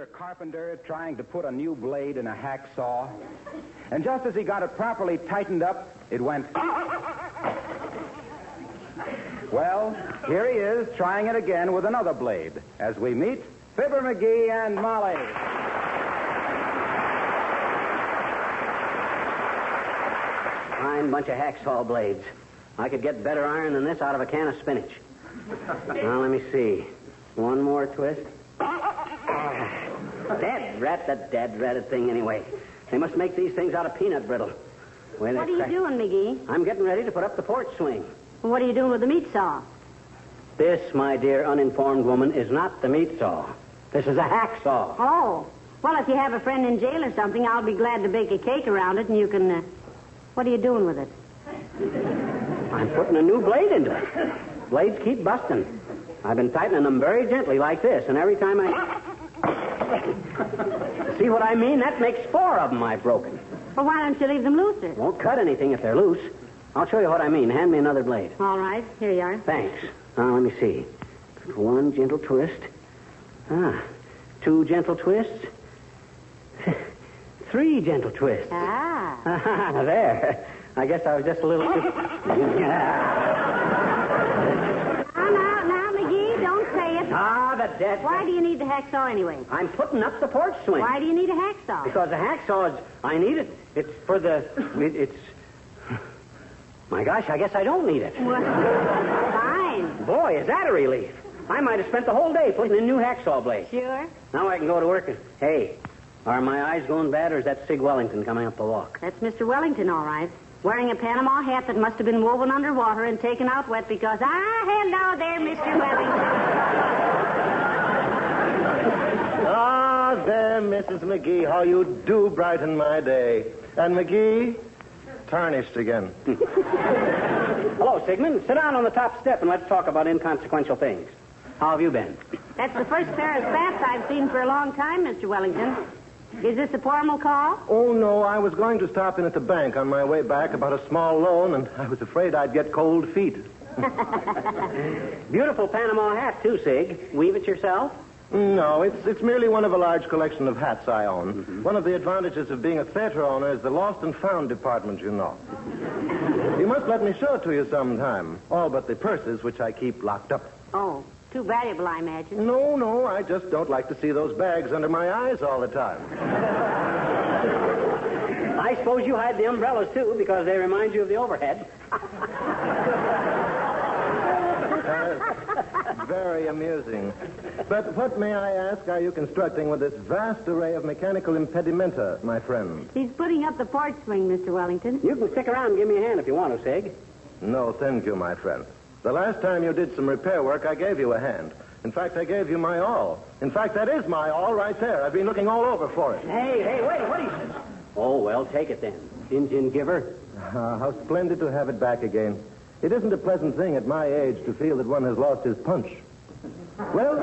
a carpenter trying to put a new blade in a hacksaw. And just as he got it properly tightened up, it went... Well, here he is, trying it again with another blade, as we meet Fibber McGee and Molly. Fine bunch of hacksaw blades. I could get better iron than this out of a can of spinach. Now, let me see. One more twist. Dead ratted thing anyway. They must make these things out of peanut brittle. What are you doing, McGee? I'm getting ready to put up the porch swing. Well, what are you doing with the meat saw? This, my dear uninformed woman, is not the meat saw. This is a hacksaw. Oh. Well, if you have a friend in jail or something, I'll be glad to bake a cake around it, and you can... What are you doing with it? I'm putting a new blade into it. Blades keep busting. I've been tightening them very gently like this, and every time I... See what I mean? That makes 4 of them I've broken. Well, why don't you leave them looser? Won't cut anything if they're loose. I'll show you what I mean. Hand me another blade. All right. Here you are. Thanks. Now, let me see. 1 gentle twist. 2 gentle twists. 3 gentle twists. There. I guess I was just a little too... Now, McGee, don't say it. The dead... Why do you need the hacksaw anyway? I'm putting up the porch swing. Why do you need a hacksaw? Because the hacksaw is... I need it. It's for the... It's... My gosh, I guess I don't need it. Well, fine. Boy, is that a relief. I might have spent the whole day putting in new hacksaw blades. Sure. Now I can go to work and... Hey, are my eyes going bad, or is that Sig Wellington coming up the walk? That's Mr. Wellington, all right. Wearing a Panama hat that must have been woven underwater and taken out wet because... hello there, Mr. Wellington. There, Mrs. McGee, how you do brighten my day. And McGee, tarnished again. Hello, Sigmund. Sit down on the top step and let's talk about inconsequential things. How have you been? That's the first pair of spats I've seen for a long time, Mr. Wellington. Is this a formal call? Oh, no, I was going to stop in at the bank on my way back about a small loan, and I was afraid I'd get cold feet. Beautiful Panama hat, too, Sig. Weave it yourself? No, it's merely one of a large collection of hats I own. Mm-hmm. One of the advantages of being a theater owner is the lost and found department, you know. You must let me show it to you sometime. All but the purses, which I keep locked up. Oh, too valuable, I imagine. No, I just don't like to see those bags under my eyes all the time. I suppose you hide the umbrellas, too, because they remind you of the overhead. Very amusing. But what, may I ask, are you constructing with this vast array of mechanical impedimenta, my friend? He's putting up the porch swing, Mr. Wellington. You can stick around and give me a hand if you want to, Sig. No, thank you, my friend. The last time you did some repair work, I gave you a hand. In fact, I gave you my all. In fact, that is my all right there. I've been looking all over for it. Hey, wait, what are you... Oh, well, take it then. Indian giver. How splendid to have it back again. It isn't a pleasant thing at my age to feel that one has lost his punch. Well,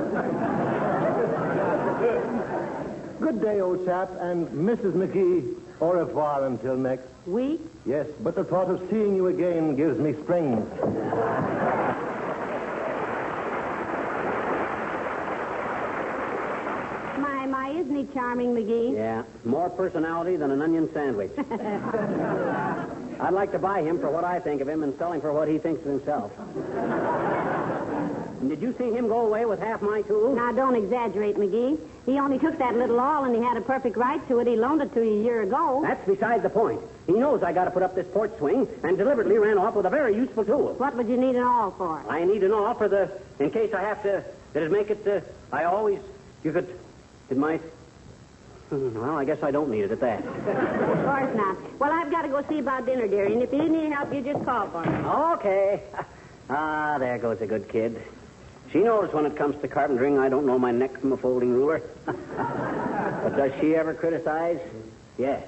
good day, old chap, and Mrs. McGee, au revoir until next week. Yes, but the thought of seeing you again gives me springs. My, isn't he charming, McGee? Yeah, more personality than an onion sandwich. I'd like to buy him for what I think of him and sell him for what he thinks of himself. And did you see him go away with half my tools? Now, don't exaggerate, McGee. He only took that little awl and he had a perfect right to it. He loaned it to you a year ago. That's beside the point. He knows I got to put up this porch swing and deliberately ran off with a very useful tool. What would you need an awl for? I need an awl for in case I have to, make it, it might... Well, I guess I don't need it at that. Of course not. Well, I've got to go see about dinner, dearie, and if you need help, you just call for me. Okay. There goes a good kid. She knows when it comes to carpentering, I don't know my neck from a folding ruler. But does she ever criticize? Yes.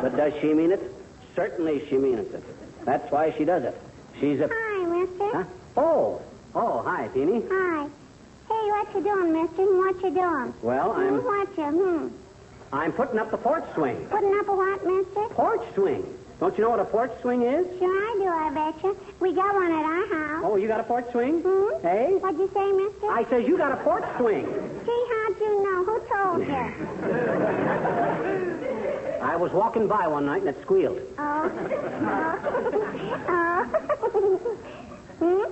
But does she mean it? Certainly she means it. That's why she does it. She's a... Hi, mister. Huh? Oh, hi, Teeny. Hi. Hey, what you doing, mister? What you doing? Well, What you, I'm putting up the porch swing. Putting up a what, mister? Porch swing. Don't you know what a porch swing is? Sure I do, I betcha. We got one at our house. Oh, you got a porch swing? Hmm? Hey? What'd you say, mister? I says you got a porch swing. Gee, how'd you know? Who told you? I was walking by one night and it squealed. Oh. Hmm?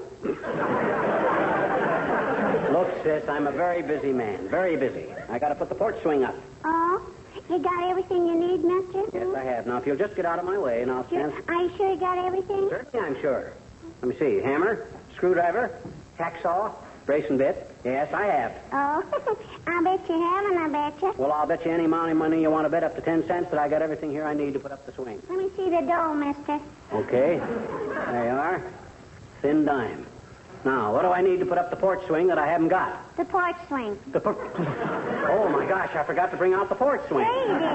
Look, sis, I'm a very busy man. Very busy. I got to put the porch swing up. Oh? You got everything you need, mister? Yes, I have. Now, if you'll just get out of my way and I'll stand... Are you sure you got everything? Certainly, I'm sure. Let me see. Hammer, screwdriver, hacksaw, bracing bit. Yes, I have. Oh, I bet you haven't, I bet you. Well, I'll bet you any amount of money you want to bet up to 10 cents that I got everything here I need to put up the swing. Let me see the dough, mister. Okay. There you are. Thin dime. Now, what do I need to put up the porch swing that I haven't got? The porch swing. Oh, my gosh, I forgot to bring out the porch swing. There you did.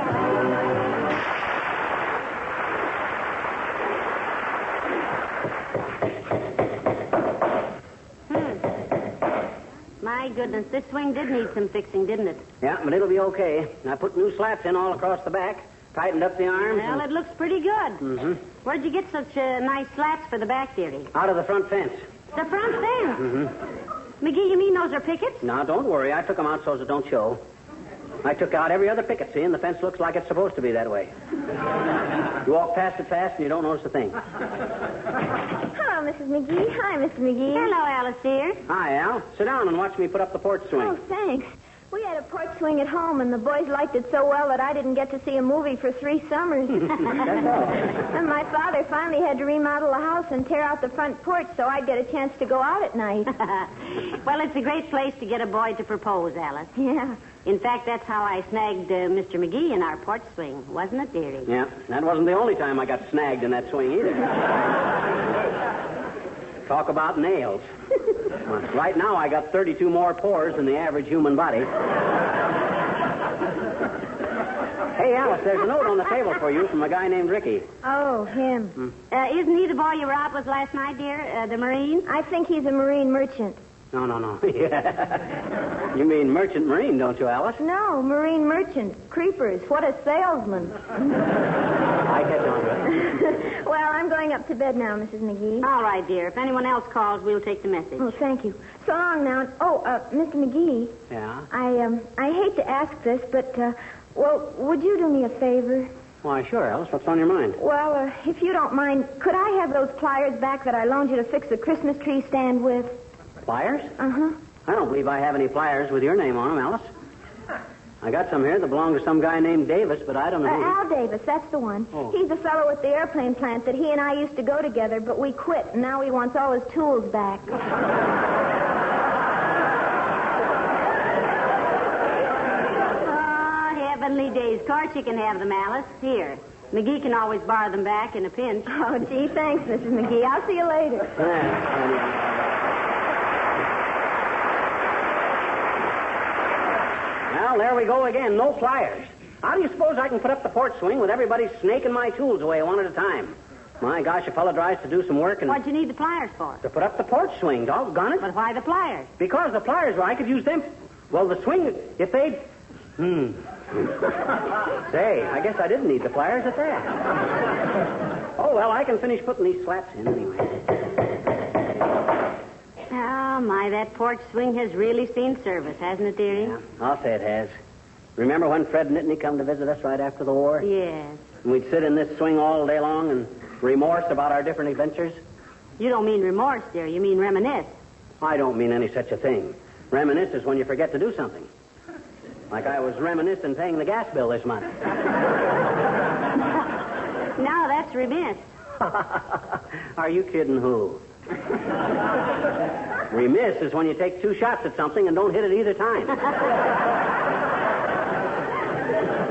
My goodness, this swing did need some fixing, didn't it? Yeah, but it'll be okay. I put new slats in all across the back, tightened up the arms. Well, it looks pretty good. Mm-hmm. Where'd you get such nice slats for the back, dearie? Out of the front fence. The front fence? Mm-hmm. McGee, you mean those are pickets? Now, don't worry. I took them out so as it don't show. I took out every other picket, see, and the fence looks like it's supposed to be that way. You walk past it fast and you don't notice a thing. Hello, Mrs. McGee. Hi, Mr. McGee. Hello, Alice, dear. Hi, Al. Sit down and watch me put up the porch swing. Oh, thanks. We had a porch swing at home, and the boys liked it so well that I didn't get to see a movie for 3 summers. That's all. And my father finally had to remodel the house and tear out the front porch so I'd get a chance to go out at night. Well, it's a great place to get a boy to propose, Alice. Yeah. In fact, that's how I snagged Mr. McGee in our porch swing, wasn't it, dearie? Yeah, that wasn't the only time I got snagged in that swing either. Talk about nails. Right now, I got 32 more pores than the average human body. Hey, Alice, there's a note on the table for you from a guy named Ricky. Oh, him. Isn't he the boy you were out with last night, dear? The Marine? I think he's a marine merchant. No. Yeah. You mean merchant marine, don't you, Alice? No, marine merchant. Creepers. What a salesman. I catch on to it. Well, I'm going up to bed now, Mrs. McGee. All right, dear. If anyone else calls, we'll take the message. Oh, thank you. So long now. Oh, Mr. McGee. Yeah? I hate to ask this, but, well, would you do me a favor? Why, sure, Alice. What's on your mind? Well, if you don't mind, could I have those pliers back that I loaned you to fix the Christmas tree stand with? Pliers? Uh-huh. I don't believe I have any pliers with your name on them, Alice. I got some here that belong to some guy named Davis, but I don't know who. Al Davis, that's the one. Oh. He's the fellow at the airplane plant that he and I used to go together, but we quit, and now he wants all his tools back. Oh, heavenly days. Of course you can have them, Alice. Here. McGee can always borrow them back in a pinch. Oh, gee, thanks, Mrs. McGee. I'll see you later. Well, there we go again. No pliers. How do you suppose I can put up the porch swing with everybody snaking my tools away one at a time? My gosh, a fellow tries to do some work and... What'd you need the pliers for? To put up the porch swing, doggone it. But why the pliers? Because the pliers, well, I could use them. Well, the swing, if they'd... Say, I guess I didn't need the pliers at that. Oh, well, I can finish putting these slats in anyway. Oh, my, that porch swing has really seen service, hasn't it, dearie? Yeah, I'll say it has. Remember when Fred Nittany come to visit us right after the war? Yes. And we'd sit in this swing all day long and remorse about our different adventures? You don't mean remorse, dear. You mean reminisce. I don't mean any such a thing. Reminisce is when you forget to do something. Like I was reminiscing paying the gas bill this month. Now that's remiss. Are you kidding who? Remiss is when you take 2 shots at something and don't hit it either time.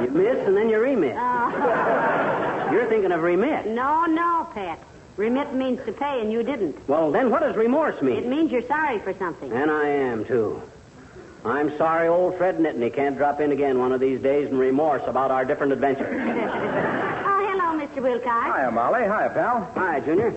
You miss and then you remiss. You're thinking of remit. No, Pat. Remit means to pay, and you didn't. Well, then what does remorse mean? It means you're sorry for something. And I am, too. I'm sorry old Fred Nittany can't drop in again one of these days and remorse about our different adventures. Oh, hello, Mr. Wilcox. Hiya, Molly. Hiya, pal. Hi, Junior.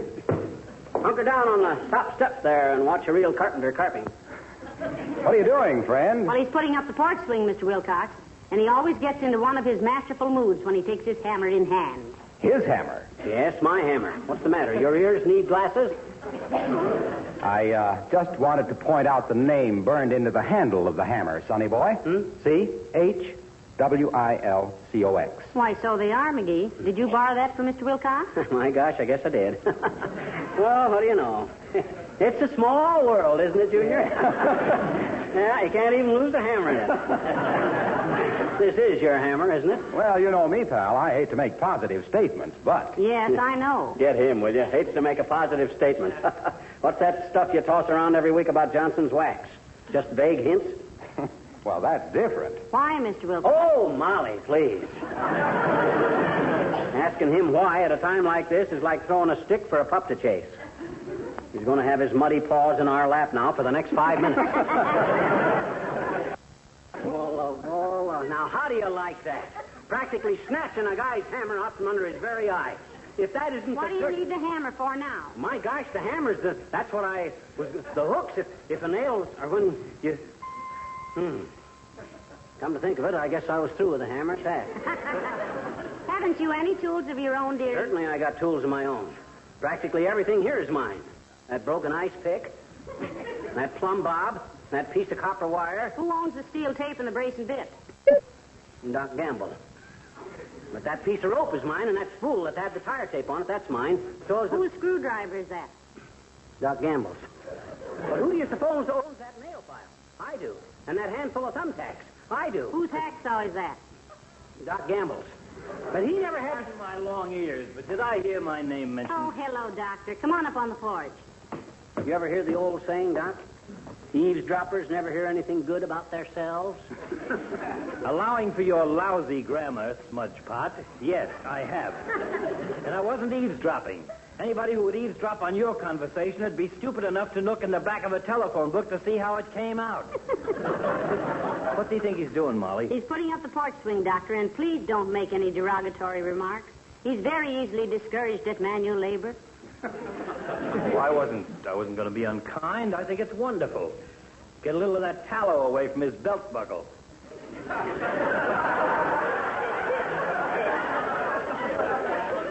Hunker down on the top step there and watch a real carpenter carping. What are you doing, friend? Well, he's putting up the porch swing, Mr. Wilcox, and he always gets into one of his masterful moods when he takes his hammer in hand. His hammer. Yes, my hammer. What's the matter? Your ears need glasses? I just wanted to point out the name burned into the handle of the hammer, sonny boy. See? H-W-I-L-C-O-X. Why, so they are, McGee. Did you borrow that from Mr. Wilcox? My gosh, I guess I did. Well, what do you know? It's a small world, isn't it, Junior? Yeah, you can't even lose the hammer in it. This is your hammer, isn't it? Well, you know me, pal. I hate to make positive statements, but... Yes, I know. Get him, will you? Hates to make a positive statement. What's that stuff you toss around every week about Johnson's wax? Just vague hints? Well, that's different. Why, Mr. Wilcox? Oh, Molly, please. Asking him why at a time like this is like throwing a stick for a pup to chase. He's going to have his muddy paws in our lap now for the next 5 minutes. Now, how do you like that? Practically snatching a guy's hammer out from under his very eyes. If that isn't What do you need the hammer for now? My gosh, the hammer's that's what I was... The hooks, if the nails are when you... Come to think of it, I guess I was through with the hammer at that. Haven't you any tools of your own, dear? Certainly I got tools of my own. Practically everything here is mine. That broken ice pick, that plumb bob, that piece of copper wire. Who owns the steel tape and the brace and bit? And Doc Gamble. But that piece of rope is mine, and that spool that had the tire tape on it, that's mine. So is Whose screwdriver is that? Doc Gamble's. But who do you suppose owns that nail file? I do. And that handful of thumbtacks? I do. Whose hacksaw is that? Doc Gamble's. But he never had... Pardon my long ears, but did I hear my name mentioned? Oh, hello, Doctor. Come on up on the porch. You ever hear the old saying, Doc? Eavesdroppers never hear anything good about themselves? Allowing for your lousy grammar, Smudgepot, yes, I have. And I wasn't eavesdropping. Anybody who would eavesdrop on your conversation would be stupid enough to look in the back of a telephone book to see how it came out. What do you think he's doing, Molly? He's putting up the porch swing, Doctor, and please don't make any derogatory remarks. He's very easily discouraged at manual labor. Well, I wasn't going to be unkind. I think it's wonderful. Get a little of that tallow away from his belt buckle.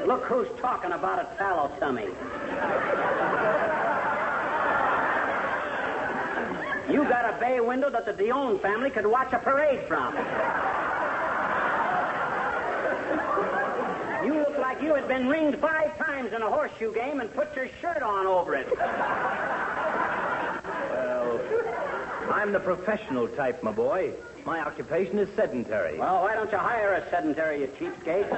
Look who's talking about a tallow tummy. You got a bay window that the Dion family could watch a parade from. You look like you had been ringed 5 times in a horseshoe game and put your shirt on over it. Well, I'm the professional type, my boy. My occupation is sedentary. Well, why don't you hire a sedentary, you cheapskate?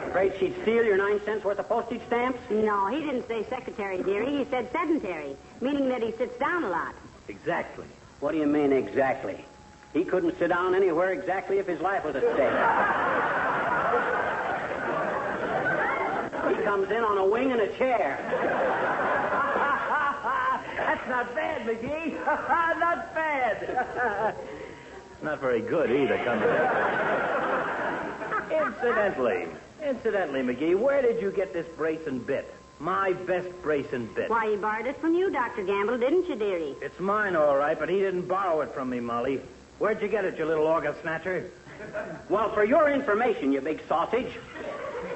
Afraid she'd steal your 9 cents worth of postage stamps? No, he didn't say secretary, dearie. He said sedentary, meaning that he sits down a lot. Exactly. What do you mean, exactly? He couldn't sit down anywhere exactly if his life was at stake. He comes in on a wing and a chair. That's not bad, McGee. Not bad. Not very good either, come to think. Incidentally, McGee, where did you get this brace and bit? My best brace and bit. Why, he borrowed it from you, Dr. Gamble, didn't you, dearie? It's mine, all right, but he didn't borrow it from me, Molly. Where'd you get it, you little August snatcher? Well, for your information, you big sausage,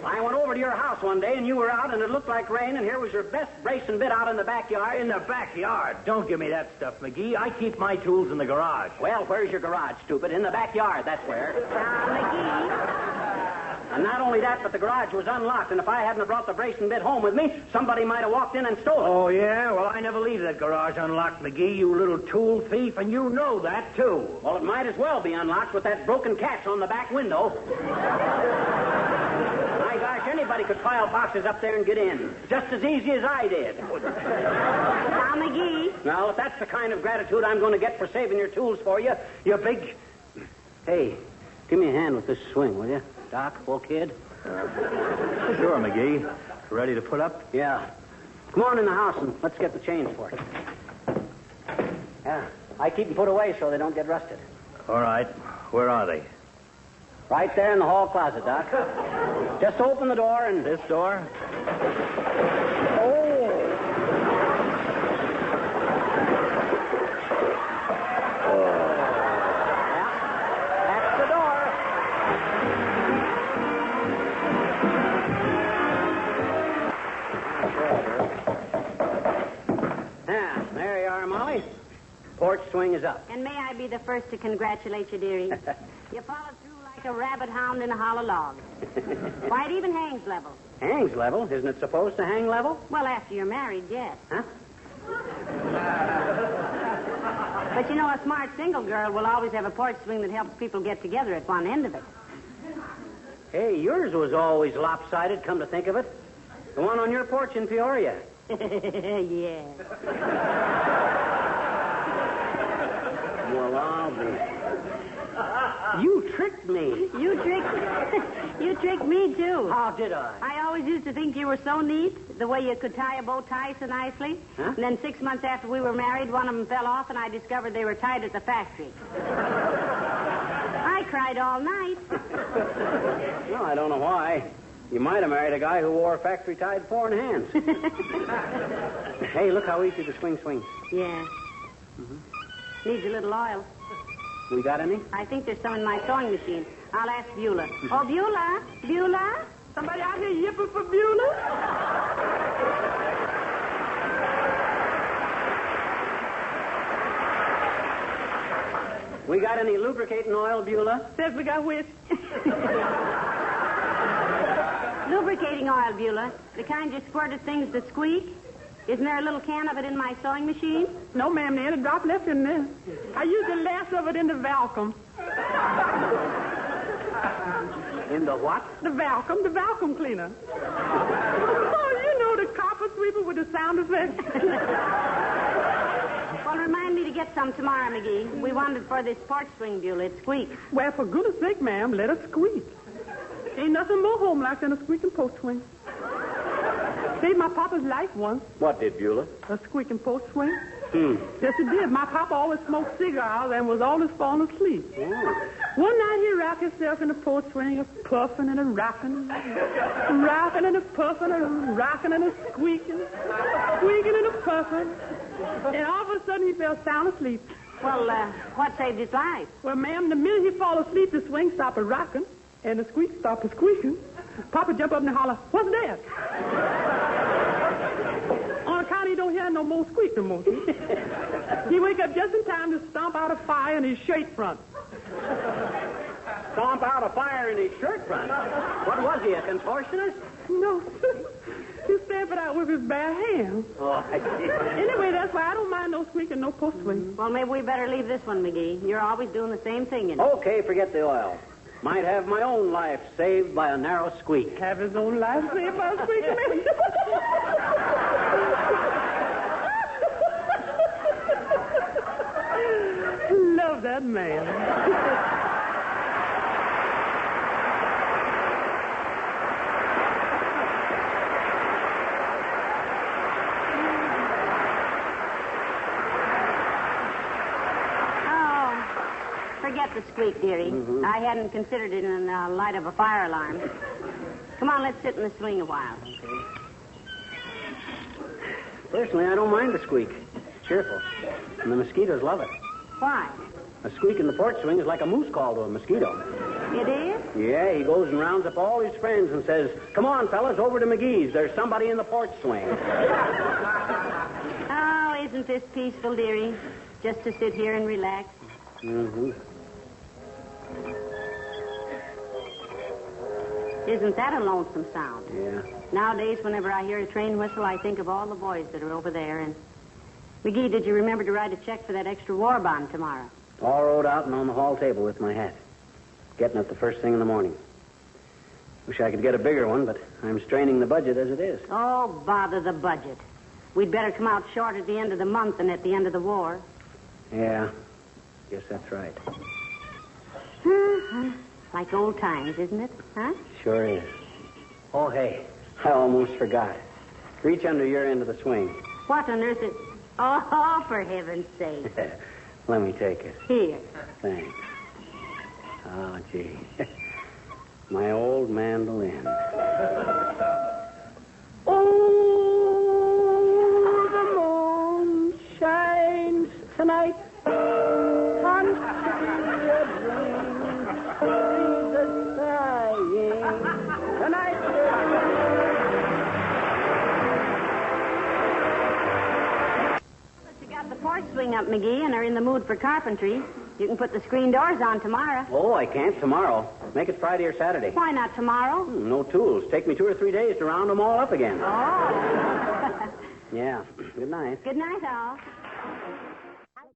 I went over to your house one day, and you were out, and it looked like rain, and here was your best brace and bit out in the backyard. In the backyard? Don't give me that stuff, McGee. I keep my tools in the garage. Well, where's your garage, stupid? In the backyard, that's where. McGee. And not only that, but the garage was unlocked, and if I hadn't have brought the brace and bit home with me, somebody might have walked in and stole it. Oh, yeah? Well, I never leave that garage unlocked, McGee, you little tool thief, and you know that, too. Well, it might as well be unlocked with that broken catch on the back window. My gosh, anybody could pile boxes up there and get in, just as easy as I did. Now, McGee. Now, if that's the kind of gratitude I'm going to get for saving your tools for you, you big... Hey, give me a hand with this swing, will you? Doc, old kid? Sure, McGee. Ready to put up? Yeah. Come on in the house and let's get the chains for it. Yeah. I keep them put away so they don't get rusted. All right. Where are they? Right there in the hall closet, Doc. Just open the door and... This door? swing is up. And may I be the first to congratulate you, dearie. You followed through like a rabbit hound in a hollow log. Why, it even hangs level. Hangs level? Isn't it supposed to hang level? Well, after you're married, yes. Huh? But you know, a smart single girl will always have a porch swing that helps people get together at one end of it. Hey, yours was always lopsided, come to think of it. The one on your porch in Peoria. Yeah. Well, I'll be... You tricked me. You tricked me, too. How did I? I always used to think you were so neat, the way you could tie a bow tie so nicely. Huh? And then 6 months after we were married, one of them fell off, and I discovered they were tied at the factory. I cried all night. Well, I don't know why. You might have married a guy who wore factory-tied four-in-hands. Hey, look how easy the swing swings. Yeah. Needs a little oil. We got any? I think there's some in my sewing machine. I'll ask Beulah. Oh, Beulah? Beulah? Somebody out here yipping for Beulah? We got any lubricating oil, Beulah? Says we got which? Lubricating oil, Beulah. The kind you squirt at things that squeak. Isn't there a little can of it in my sewing machine? No, ma'am, there ain't a drop left in there. I used the last of it in the vacuum. In the what? The vacuum cleaner. Oh, you know, the copper sweeper with the sound effect. Well, remind me to get some tomorrow, McGee. We wanted for this porch swing, Beulah. It squeaks. Well, for goodness sake, ma'am, let it squeak. Ain't nothing more home-like than a squeaking porch swing. Saved my papa's life once. What did, Beulah? A squeaking porch swing. Yes, it did. My papa always smoked cigars and was always falling asleep. One night he wrapped himself in the porch swing, a puffing and a rocking, rocking and a puffing and a rocking and a squeaking, squeaking and a puffing. And all of a sudden he fell sound asleep. Well, what saved his life? Well, ma'am, the minute he fall asleep, the swing stopped a rocking and the squeak stopped a squeaking. Papa jump up and holler, "What's that?" On account he don't hear no more squeak no more. He wake up just in time to stomp out a fire in his shirt front. Stomp out a fire in his shirt front? What was he, a contortionist? No, he stamped it out with his bare hands. Oh, I see. Anyway, that's why I don't mind no squeaking, no post swing. Well, maybe we better leave this one, McGee. You're always doing the same thing, you know. Okay, forget the oil. Might have my own life saved by a narrow squeak. Have his own life saved by squeaking. Love that man. Forget the squeak, dearie. I hadn't considered it in the light of a fire alarm. Come on, let's sit in the swing a while. Okay. Personally, I don't mind the squeak. It's cheerful. And the mosquitoes love it. Why? A squeak in the porch swing is like a moose call to a mosquito. It is? Yeah, he goes and rounds up all his friends and says, "Come on, fellas, over to McGee's. There's somebody in the porch swing." Oh, isn't this peaceful, dearie? Just to sit here and relax. Isn't that a lonesome sound? Yeah. Nowadays, whenever I hear a train whistle, I think of all the boys that are over there. And McGee, did you remember to write a check for that extra war bond tomorrow? All wrote out and on the hall table with my hat. Getting it the first thing in the morning. Wish I could get a bigger one, but I'm straining the budget as it is. Oh, bother the budget. We'd better come out short at the end of the month than at the end of the war. Yeah. Guess that's right. Like old times, isn't it? Huh? Sure is. Oh, hey, I almost forgot. Reach under your end of the swing. What on earth is... Oh, for heaven's sake. Let me take it. Here. Thanks. Oh, gee. My old mandolin. Oh, the moon shines tonight. up, McGee, and are in the mood for carpentry, you can put the screen doors on tomorrow. Oh, I can't tomorrow. Make it Friday or Saturday. Why not tomorrow? No tools. Take me 2 or 3 days to round them all up again. Oh. Yeah. Good night. Good night, all.